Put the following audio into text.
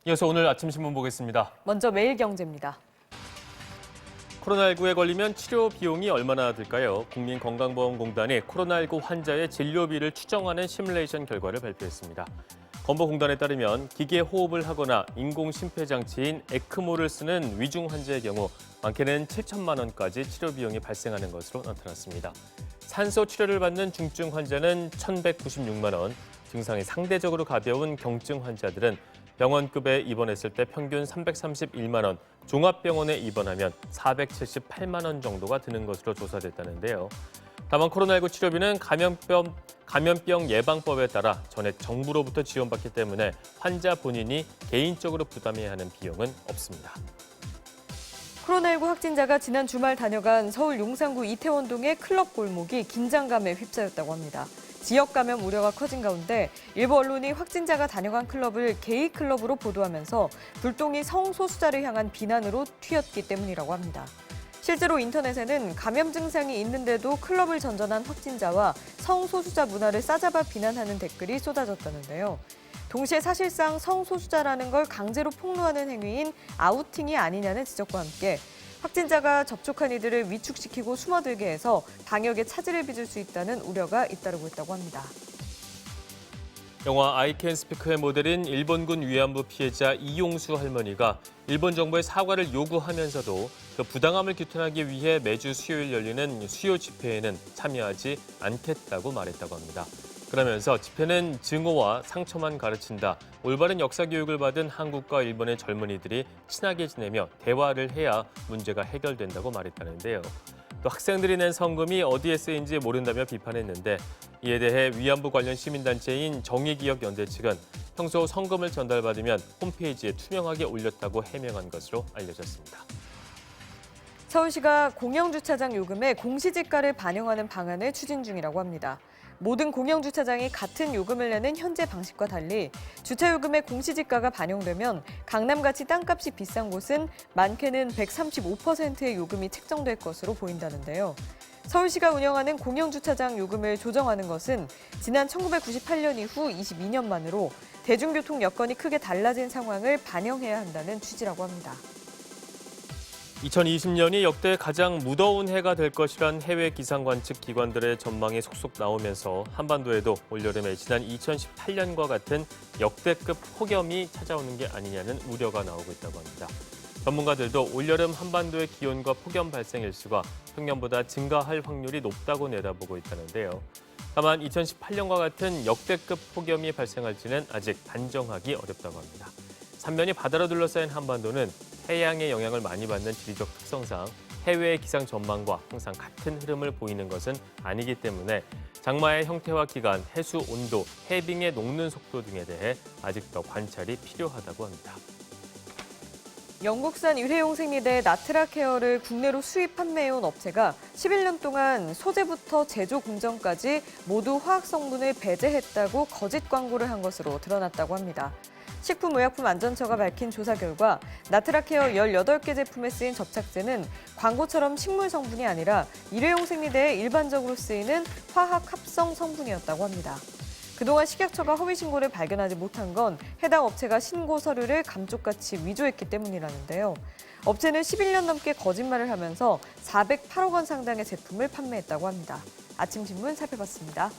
이어서 오늘 아침 신문 보겠습니다. 먼저 매일경제입니다. 코로나19에 걸리면 치료 비용이 얼마나 들까요? 국민건강보험공단이 코로나19 환자의 진료비를 추정하는 시뮬레이션 결과를 발표했습니다. 건보공단에 따르면 기계 호흡을 하거나 인공심폐장치인 에크모를 쓰는 위중 환자의 경우 많게는 7천만 원까지 치료 비용이 발생하는 것으로 나타났습니다. 산소 치료를 받는 중증 환자는 1,196만 원, 증상이 상대적으로 가벼운 경증 환자들은 병원급에 입원했을 때 평균 331만 원, 종합병원에 입원하면 478만 원 정도가 드는 것으로 조사됐다는데요. 다만 코로나19 치료비는 감염병 예방법에 따라 전액 정부로부터 지원받기 때문에 환자 본인이 개인적으로 부담해야 하는 비용은 없습니다. 코로나19 확진자가 지난 주말 다녀간 서울 용산구 이태원동의 클럽 골목이 긴장감에 휩싸였다고 합니다. 지역 감염 우려가 커진 가운데 일부 언론이 확진자가 다녀간 클럽을 게이 클럽으로 보도하면서 불똥이 성소수자를 향한 비난으로 튀었기 때문이라고 합니다. 실제로 인터넷에는 감염 증상이 있는데도 클럽을 전전한 확진자와 성소수자 문화를 싸잡아 비난하는 댓글이 쏟아졌다는데요. 동시에 사실상 성소수자라는 걸 강제로 폭로하는 행위인 아우팅이 아니냐는 지적과 함께 확진자가 접촉한 이들을 위축시키고 숨어들게 해서 방역에 차질을 빚을 수 있다는 우려가 잇따르고 있다고 합니다. 영화 I Can Speak의 모델인 일본군 위안부 피해자 이용수 할머니가 일본 정부의 사과를 요구하면서도 그 부당함을 규탄하기 위해 매주 수요일 열리는 수요 집회에는 참여하지 않겠다고 말했다고 합니다. 그러면서 집회는 증오와 상처만 가르친다. 올바른 역사 교육을 받은 한국과 일본의 젊은이들이 친하게 지내며 대화를 해야 문제가 해결된다고 말했다는데요. 또 학생들이 낸 성금이 어디에 쓰인지 모른다며 비판했는데 이에 대해 위안부 관련 시민단체인 정의기억연대 측은 평소 성금을 전달받으면 홈페이지에 투명하게 올렸다고 해명한 것으로 알려졌습니다. 서울시가 공영주차장 요금에 공시지가를 반영하는 방안을 추진 중이라고 합니다. 모든 공영주차장이 같은 요금을 내는 현재 방식과 달리 주차요금에 공시지가가 반영되면 강남같이 땅값이 비싼 곳은 많게는 135%의 요금이 책정될 것으로 보인다는데요. 서울시가 운영하는 공영주차장 요금을 조정하는 것은 지난 1998년 이후 22년 만으로 대중교통 여건이 크게 달라진 상황을 반영해야 한다는 취지라고 합니다. 2020년이 역대 가장 무더운 해가 될 것이란 해외 기상 관측 기관들의 전망이 속속 나오면서 한반도에도 올여름에 지난 2018년과 같은 역대급 폭염이 찾아오는 게 아니냐는 우려가 나오고 있다고 합니다. 전문가들도 올여름 한반도의 기온과 폭염 발생 일수가 평년보다 증가할 확률이 높다고 내다보고 있다는데요. 다만 2018년과 같은 역대급 폭염이 발생할지는 아직 단정하기 어렵다고 합니다. 삼면이 바다로 둘러싸인 한반도는 해양의 영향을 많이 받는 지리적 특성상 해외의 기상 전망과 항상 같은 흐름을 보이는 것은 아니기 때문에 장마의 형태와 기간, 해수 온도, 해빙의 녹는 속도 등에 대해 아직 더 관찰이 필요하다고 합니다. 영국산 일회용 생리대 나트라케어를 국내로 수입 판매해온 업체가 11년 동안 소재부터 제조 공정까지 모두 화학 성분을 배제했다고 거짓 광고를 한 것으로 드러났다고 합니다. 식품의약품안전처가 밝힌 조사 결과 나트라케어 18개 제품에 쓰인 접착제는 광고처럼 식물 성분이 아니라 일회용 생리대에 일반적으로 쓰이는 화학 합성 성분이었다고 합니다. 그동안 식약처가 허위 신고를 발견하지 못한 건 해당 업체가 신고 서류를 감쪽같이 위조했기 때문이라는데요. 업체는 11년 넘게 거짓말을 하면서 408억 원 상당의 제품을 판매했다고 합니다. 아침 신문 살펴봤습니다.